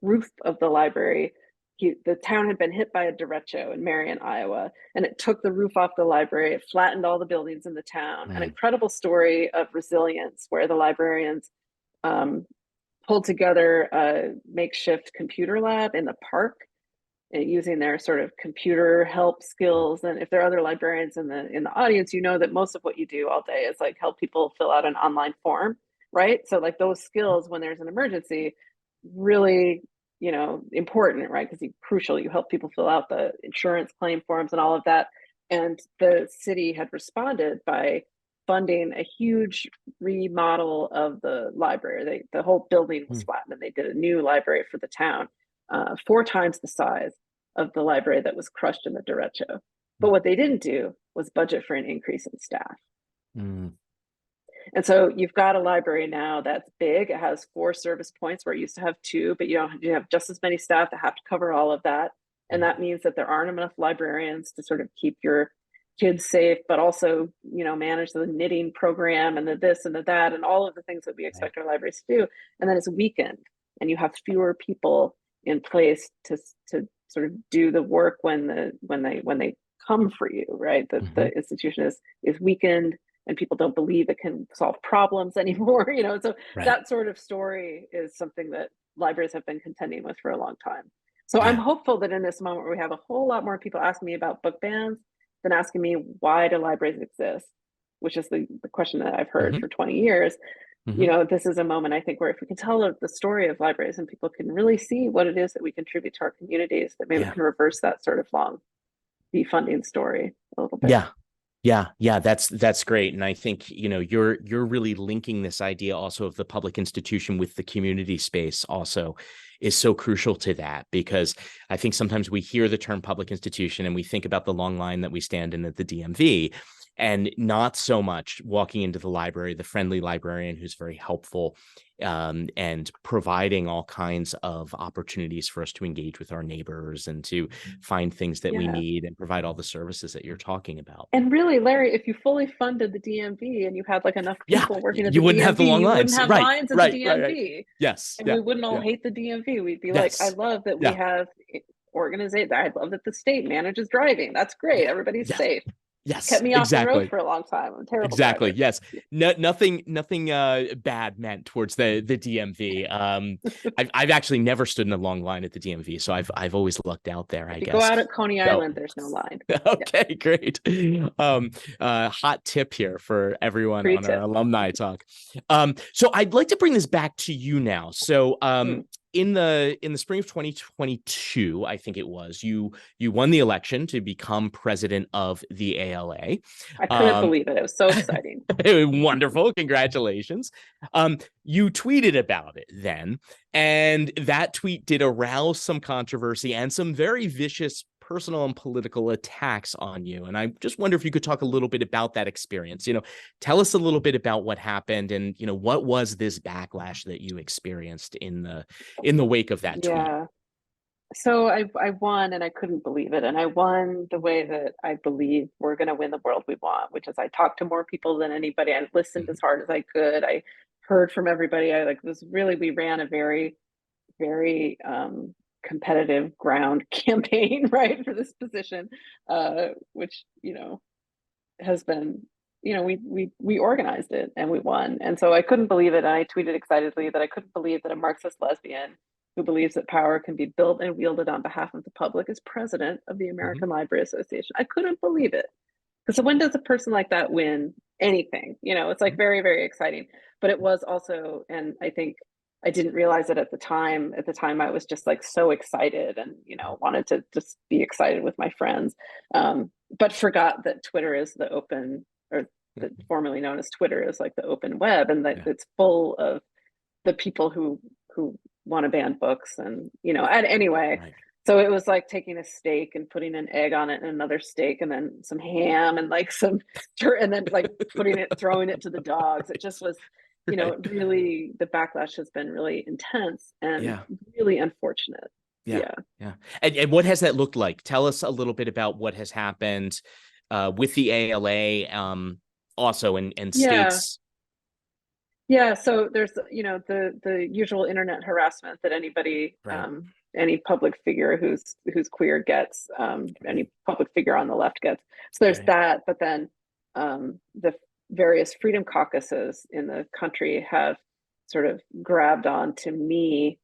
roof of the library, the town had been hit by a derecho in Marion, Iowa, and it took the roof off the library. It flattened all the buildings in the town. An incredible story of resilience where the librarians pulled together a makeshift computer lab in the park using their sort of computer help skills. And if there are other librarians in the audience, you know that most of what you do all day is like help people fill out an online form, right? So like those skills when there's an emergency, really, important, right? Because crucial, you help people fill out the insurance claim forms and all of that. And the city had responded by funding a huge remodel of the library. The whole building was flattened and they did a new library for the town, 4 times the size of the library that was crushed in the derecho. But what they didn't do was budget for an increase in staff. And so you've got a library now that's big. It has 4 service points where it used to have 2, but you have just as many staff that have to cover all of that. And that means that there aren't enough librarians to sort of keep your kids safe, but also, manage the knitting program and the this and the that and all of the things that we expect our libraries to do. And then it's weakened and you have fewer people in place to sort of do the work when they come for you, right? The institution is weakened and people don't believe it can solve problems anymore, so that sort of story is something that libraries have been contending with for a long time. So I'm hopeful that in this moment where we have a whole lot more people asking me about book bans than asking me why do libraries exist, which is the question that I've heard for 20 years. This is a moment, I think, where if we can tell the story of libraries and people can really see what it is that we contribute to our communities, that maybe we can reverse that sort of long defunding story a little bit. Yeah, that's great. And I think, you're really linking this idea also of the public institution with the community space also is so crucial to that, because I think sometimes we hear the term public institution and we think about the long line that we stand in at the DMV, and not so much walking into the library, the friendly librarian who's very helpful and providing all kinds of opportunities for us to engage with our neighbors and to find things that we need and provide all the services that you're talking about. And really, Larry, if you fully funded the DMV and you had like enough people working at the you wouldn't DMV, have the long lines. You wouldn't have lines at the DMV. Right. Yes. And we wouldn't all hate the DMV. We'd be like, I love that we have organization. I love that the state manages driving. That's great. Everybody's safe. Yes, kept me off the road for a long time. I'm terrible. Exactly. Driver. Yes. Nothing bad meant towards the DMV. I've actually never stood in a long line at the DMV, so I've always lucked out there. I guess. Go out at Coney Island, there's no line. Okay, great. Hot tip here for everyone on our alumni talk. So I'd like to bring this back to you now. So in the spring of 2022, I think it was, you won the election to become president of the ALA. I couldn't believe it. It was so exciting. Wonderful. Congratulations. You tweeted about it then, and that tweet did arouse some controversy and some very vicious personal and political attacks on you. And I just wonder if you could talk a little bit about that experience. Tell us a little bit about what happened and, what was this backlash that you experienced in the wake of that tweet? So I won and I couldn't believe it. And I won the way that I believe we're going to win the world we want, which is I talked to more people than anybody. I listened as hard as I could. I heard from everybody. We ran a very, very, competitive ground campaign, right, for this position, which has been, we organized it and we won. And so I couldn't believe it. And I tweeted excitedly that I couldn't believe that a Marxist lesbian who believes that power can be built and wielded on behalf of the public is president of the American Library Association. I couldn't believe it. So when does a person like that win anything? It's like very, very exciting. But it was also, and I think I didn't realize it at the time. At the time, I was just like so excited and, wanted to just be excited with my friends. But forgot that Twitter is the open, or formerly known as Twitter, is like the open web, and that it's full of the people who want to ban books, and and anyway. Right. So it was like taking a steak and putting an egg on it and another steak and then some ham and like some and then like throwing it to the dogs. It just was, really, the backlash has been really intense and really unfortunate. Yeah. And what has that looked like? Tell us a little bit about what has happened with the ALA, also in states. Yeah, so there's the usual internet harassment that anybody, any public figure who's queer gets, any public figure on the left gets. So there's that, but then the various freedom caucuses in the country have sort of grabbed on to me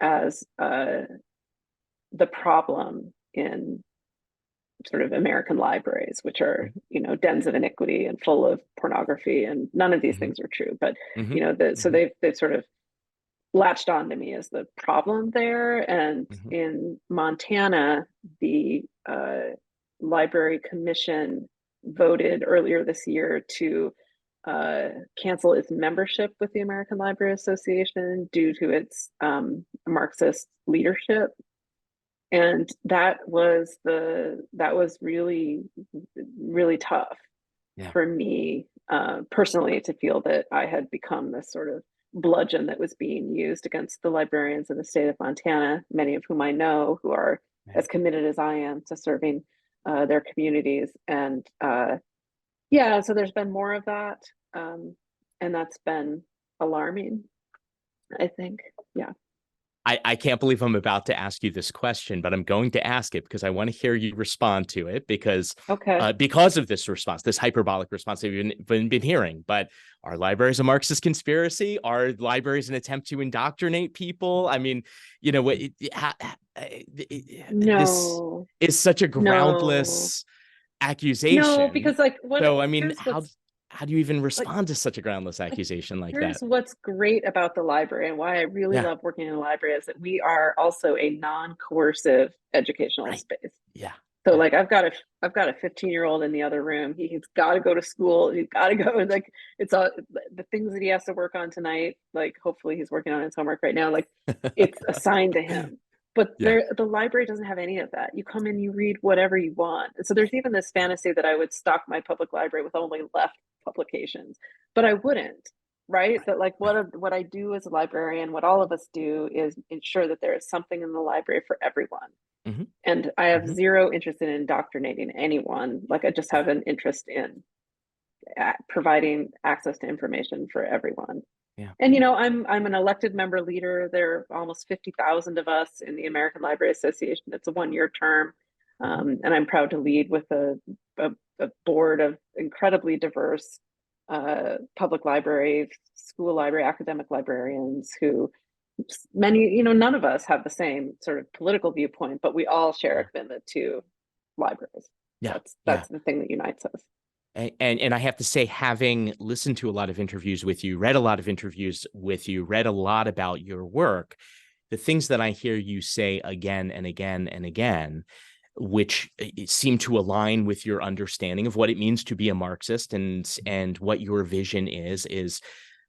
as the problem in sort of American libraries, which are, dens of iniquity and full of pornography, and none of these things are true. But so they've sort of latched on to me as the problem there. And in Montana, the Library Commission voted earlier this year to cancel its membership with the American Library Association due to its Marxist leadership. And that was really, really tough for me personally, to feel that I had become this sort of bludgeon that was being used against the librarians in the state of Montana, many of whom I know, who are as committed as I am to serving their communities. And so there's been more of that, and that's been alarming, I think. I can't believe I'm about to ask you this question, but I'm going to ask it because I want to hear you respond to it, because of this response, this hyperbolic response that we've been hearing. But are libraries a Marxist conspiracy? Are libraries an attempt to indoctrinate people? I mean, No. This is such a groundless accusation. No, because how do you even respond to such a groundless accusation like that? Here's what's great about the library, and why I really love working in the library, is that we are also a non-coercive educational space. So like I've got a 15-year-old in the other room. He's got to go to school. He's got to go, and like it's all the things that he has to work on tonight. Like hopefully he's working on his homework right now. Like it's assigned to him. But the library doesn't have any of that. You come in, you read whatever you want. And so there's even this fantasy that I would stock my public library with only left publications, but I wouldn't, right? That like what I do as a librarian, what all of us do, is ensure that there is something in the library for everyone. And I have zero interest in indoctrinating anyone. Like I just have an interest in providing access to information for everyone. And I'm an elected member leader. There are almost 50,000 of us in the American Library Association. It's a one-year term, and I'm proud to lead with a board of incredibly diverse public library, school library, academic librarians who many, none of us have the same sort of political viewpoint, but we all share a commitment to libraries. That's the thing that unites us. And I have to say, having listened to a lot of interviews with you, read a lot of interviews with you, read a lot about your work, the things that I hear you say again and again and again, which seem to align with your understanding of what it means to be a Marxist and what your vision is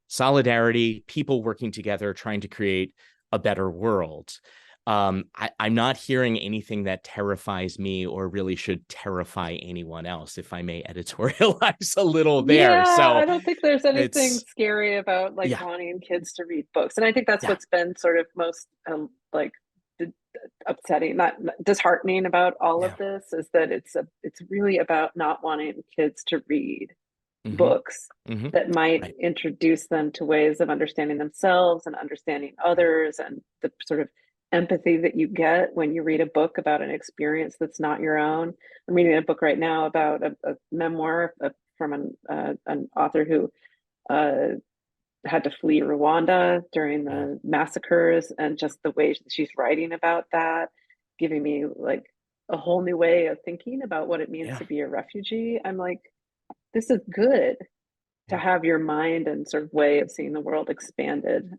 solidarity, people working together, trying to create a better world. I'm not hearing anything that terrifies me or really should terrify anyone else, if I may editorialize a little there. Yeah, so I don't think there's anything scary about wanting kids to read books. And I think that's what's been sort of most upsetting, not disheartening about all of this, is that it's really about not wanting kids to read books that might introduce them to ways of understanding themselves and understanding others, and the sort of empathy that you get when you read a book about an experience that's not your own. I'm reading a book right now about a memoir from an author who had to flee Rwanda during the massacres, and just the way she's writing about that, giving me like a whole new way of thinking about what it means to be a refugee. I'm like, this is good to have your mind and sort of way of seeing the world expanded.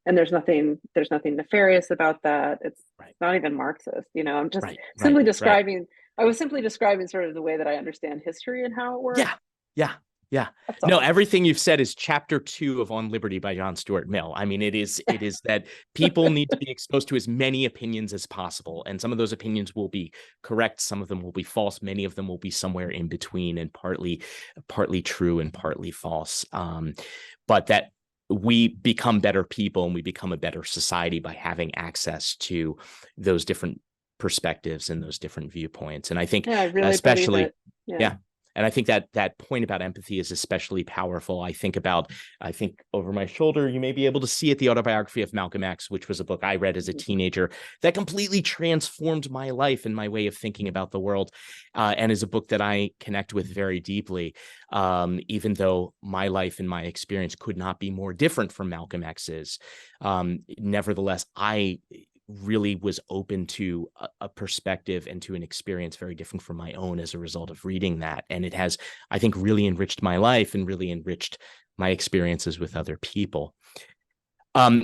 And there's nothing nefarious about that. It's Right. not even Marxist, I'm just Right. simply Right. describing, I was simply describing sort of the way that I understand history and how it works. Yeah. Yeah. Yeah. That's No, all. everything you've said is chapter 2 of On Liberty by John Stuart Mill. I mean, it is that people need to be exposed to as many opinions as possible. And some of those opinions will be correct. Some of them will be false. Many of them will be somewhere in between and partly true and partly false. But that we become better people and we become a better society by having access to those different perspectives and those different viewpoints. And I think Yeah, I really especially, believe it. yeah. And I think that point about empathy is especially powerful. I think over my shoulder, you may be able to see it, the autobiography of Malcolm X, which was a book I read as a teenager that completely transformed my life and my way of thinking about the world, and is a book that I connect with very deeply, even though my life and my experience could not be more different from Malcolm X's. Nevertheless, I really was open to a perspective and to an experience very different from my own as a result of reading that. And it has, I think, really enriched my life and really enriched my experiences with other people.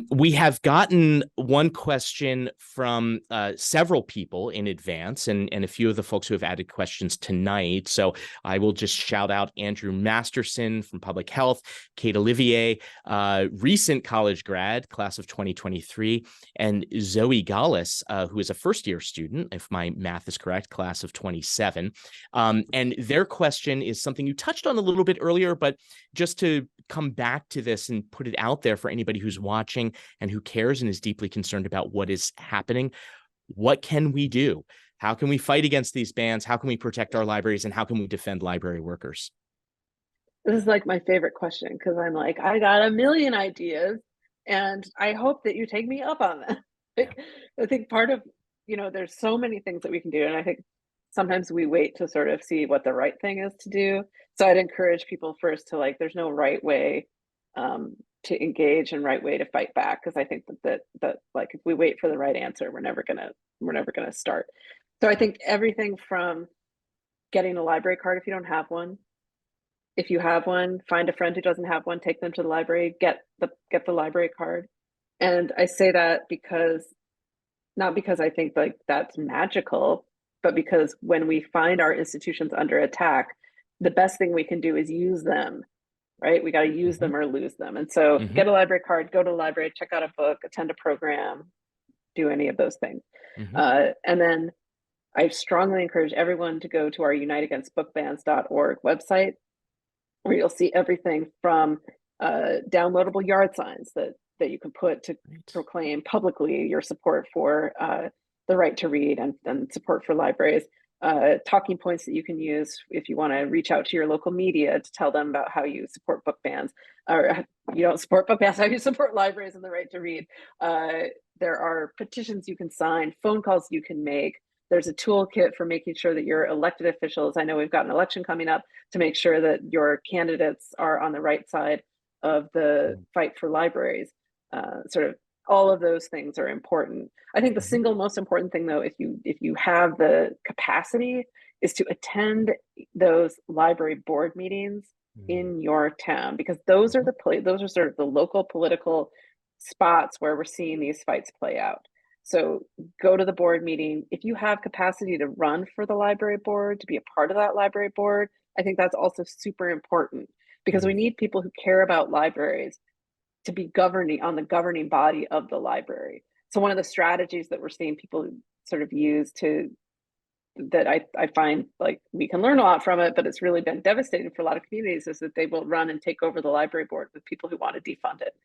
We have gotten one question from several people in advance and a few of the folks who have added questions tonight. So I will just shout out Andrew Masterson from Public Health, Kate Olivier, recent college grad, class of 2023, and Zoe Gallus, who is a first-year student, if my math is correct, class of 27. And their question is something you touched on a little bit earlier, but just to come back to this and put it out there for anybody who's watching and who cares and is deeply concerned about what is happening. What can we do? How can we fight against these bans? How can we protect our libraries? And how can we defend library workers? This is like my favorite question because I'm like, I got a million ideas and I hope that you take me up on them. I think part of, there's so many things that we can do. And I think sometimes we wait to sort of see what the right thing is to do. So I'd encourage people first to there's no right way to engage and right way to fight back. Cause I think that if we wait for the right answer, we're never gonna start. So I think everything from getting a library card if you don't have one. If you have one, find a friend who doesn't have one, take them to the library, get the library card. And I say that not because I think that's magical, but because when we find our institutions under attack, the best thing we can do is use them, right? We got to use them or lose them. And so get a library card, go to the library, check out a book, attend a program, do any of those things. And then I strongly encourage everyone to go to our uniteagainstbookbans.org website, where you'll see everything from downloadable yard signs that you can put to proclaim publicly your support for the right to read and support for libraries, talking points that you can use if you want to reach out to your local media to tell them about how you support book bans, or you don't support book bans, how you support libraries and the right to read. There are petitions you can sign, phone calls you can make. There's a toolkit for making sure that your elected officials, I know we've got an election coming up, to make sure that your candidates are on the right side of the fight for libraries. Sort of all of those things are important. I think the single most important thing, though, if you have the capacity, is to attend those library board meetings in your town, because those are those are sort of the local political spots where we're seeing these fights play out. So go to the board meeting. If you have capacity to run for the library board, to be a part of that library board, I think that's also super important, because we need people who care about libraries to be governing on the governing body of the library. So one of the strategies that we're seeing people sort of use that I find we can learn a lot from it, but it's really been devastating for a lot of communities, is that they will run and take over the library board with people who want to defund it.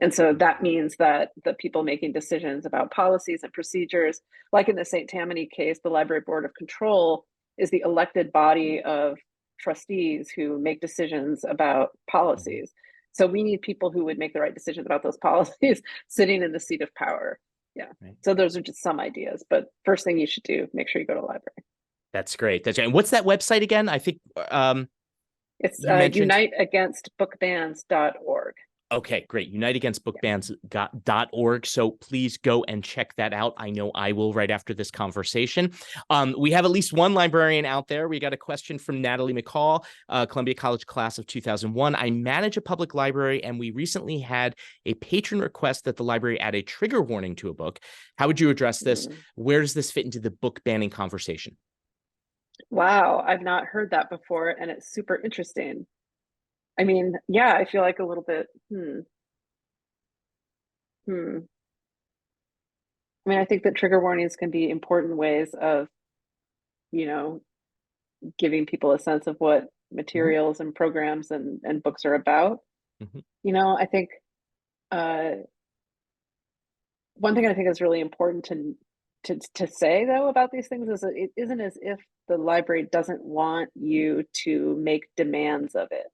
And so that means that the people making decisions about policies and procedures, like in the St. Tammany case, the Library Board of Control is the elected body of trustees who make decisions about policies. So we need people who would make the right decisions about those policies sitting in the seat of power. Yeah. Right. So those are just some ideas, but first thing you should do, make sure you go to the library. That's great. And what's that website again? I think it's uniteagainstbookbans.org. Okay, great. UniteAgainstBookBans.org. So please go and check that out. I know I will right after this conversation. We have at least one librarian out there. We got a question from Natalie McCall, Columbia College class of 2001. I manage a public library, and we recently had a patron request that the library add a trigger warning to a book. How would you address this? Where does this fit into the book banning conversation? Wow, I've not heard that before, and it's super interesting. I mean, yeah, I feel like a little bit, I mean, I think that trigger warnings can be important ways of, you know, giving people a sense of what materials and programs and books are about. You know, I think one thing I think is really important to say though about these things is that it isn't as if the library doesn't want you to make demands of it.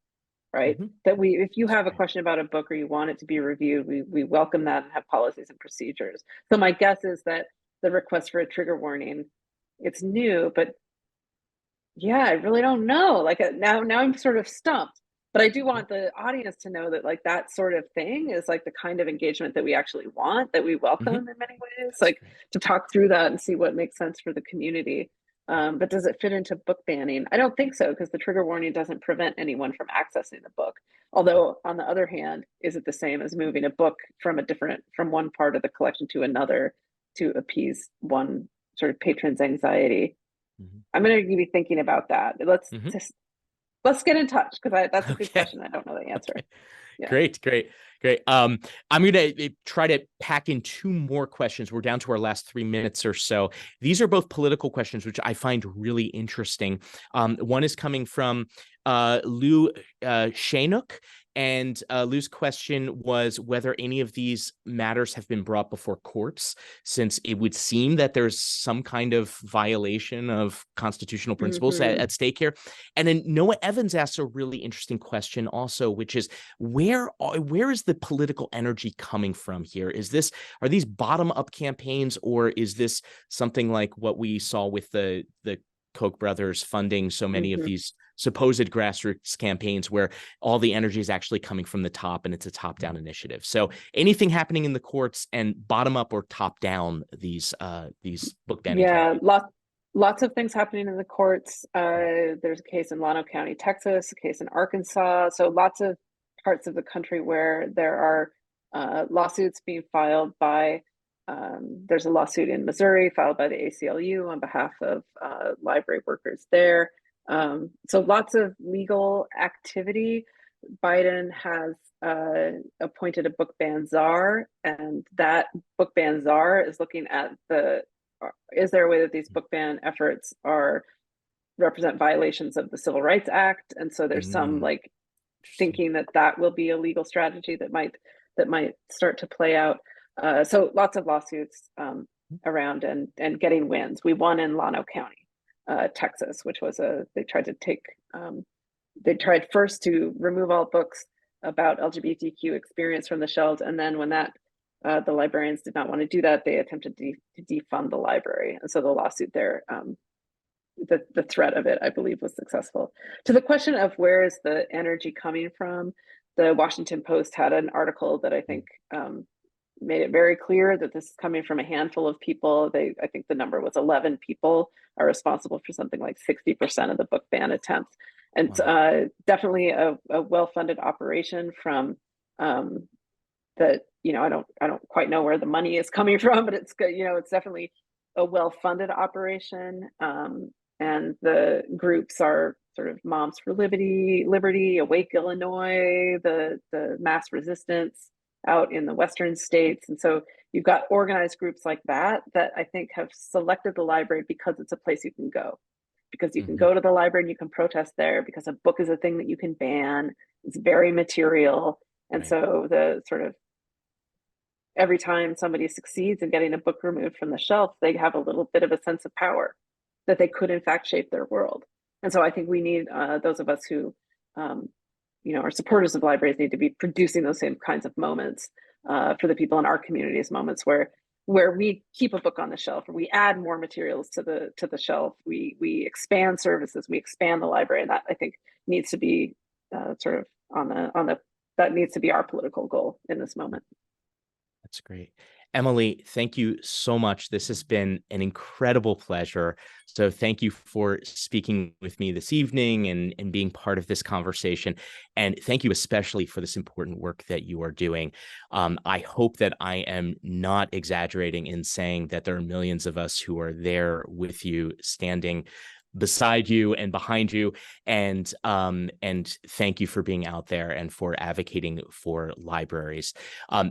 Right? That if you have a question about a book or you want it to be reviewed, we welcome that and have policies and procedures. So my guess is that the request for a trigger warning, it's new, but yeah, I really don't know. Like now I'm sort of stumped. But I do want the audience to know that like that sort of thing is like the kind of engagement that we actually want, that we welcome in many ways, like to talk through that and see what makes sense for the community. But does it fit into book banning? I don't think so, because the trigger warning doesn't prevent anyone from accessing the book. Although, on the other hand, is it the same as moving a book from one part of the collection to another to appease one sort of patron's anxiety? I'm going to be thinking about that. Let's get in touch, because that's a good question. I don't know the answer. Okay. Yeah. Great. I'm going to try to pack in two more questions. We're down to our last 3 minutes or so. These are both political questions, which I find really interesting. One is coming from Lou Shanuk, and Lou's question was whether any of these matters have been brought before courts, since it would seem that there's some kind of violation of constitutional principles at stake here. And then Noah Evans asks a really interesting question also, which is where is the political energy coming from here? Are these bottom-up campaigns, or is this something like what we saw with the Koch brothers funding so many of these supposed grassroots campaigns, where all the energy is actually coming from the top and it's a top-down initiative? So anything happening in the courts, and bottom-up or top-down, these book banning campaigns? Lots of things happening in the courts. There's a case in Llano County, Texas, a case in Arkansas. So lots of parts of the country where there are lawsuits being filed by, there's a lawsuit in Missouri filed by the ACLU on behalf of library workers there. So lots of legal activity. Biden has appointed a book ban czar, and that book ban czar is looking at is there a way that these book ban efforts represent violations of the Civil Rights Act? And so there's some like thinking that will be a legal strategy that might start to play out. So lots of lawsuits around and getting wins. We won in Llano County, Texas, which was they tried first to remove all books about LGBTQ experience from the shelves, and then when the librarians did not want to do that, they attempted to defund the library. And so the lawsuit there, the threat of it, I believe, was successful. To the question of where is the energy coming from, the Washington Post had an article that I think made it very clear that this is coming from a handful of people. I think the number was 11 people are responsible for something like 60% of the book ban attempts. And definitely a well-funded operation from that, I don't quite know where the money is coming from, but it's good, it's definitely a well-funded operation. And the groups are sort of Moms for Liberty, Awake Illinois, the Mass Resistance out in the Western states. And so you've got organized groups like that I think have selected the library because it's a place you can go. Because you can go to the library and you can protest there, because a book is a thing that you can ban. It's very material. And so the sort of every time somebody succeeds in getting a book removed from the shelf, they have a little bit of a sense of power that they could in fact shape their world. And so I think we need those of us who are supporters of libraries need to be producing those same kinds of moments for the people in our communities, moments where we keep a book on the shelf, or we add more materials to the shelf, we expand services, we expand the library. And that I think needs to be sort of on the that needs to be our political goal in this moment. That's great. Emily, thank you so much. This has been an incredible pleasure. So thank you for speaking with me this evening and being part of this conversation. And thank you especially for this important work that you are doing. I hope that I am not exaggerating in saying that there are millions of us who are there with you, standing beside you and behind you, and thank you for being out there and for advocating for libraries.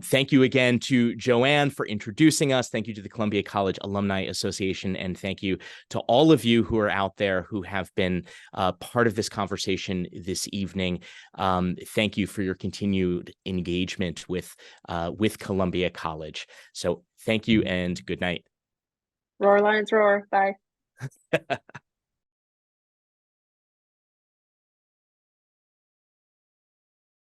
Thank you again to Joanne for introducing us. Thank you to the Columbia College Alumni Association, and thank you to all of you who are out there who have been part of this conversation this evening. Thank you for your continued engagement with Columbia College. So thank you and good night. Roar, Lions, roar. Bye.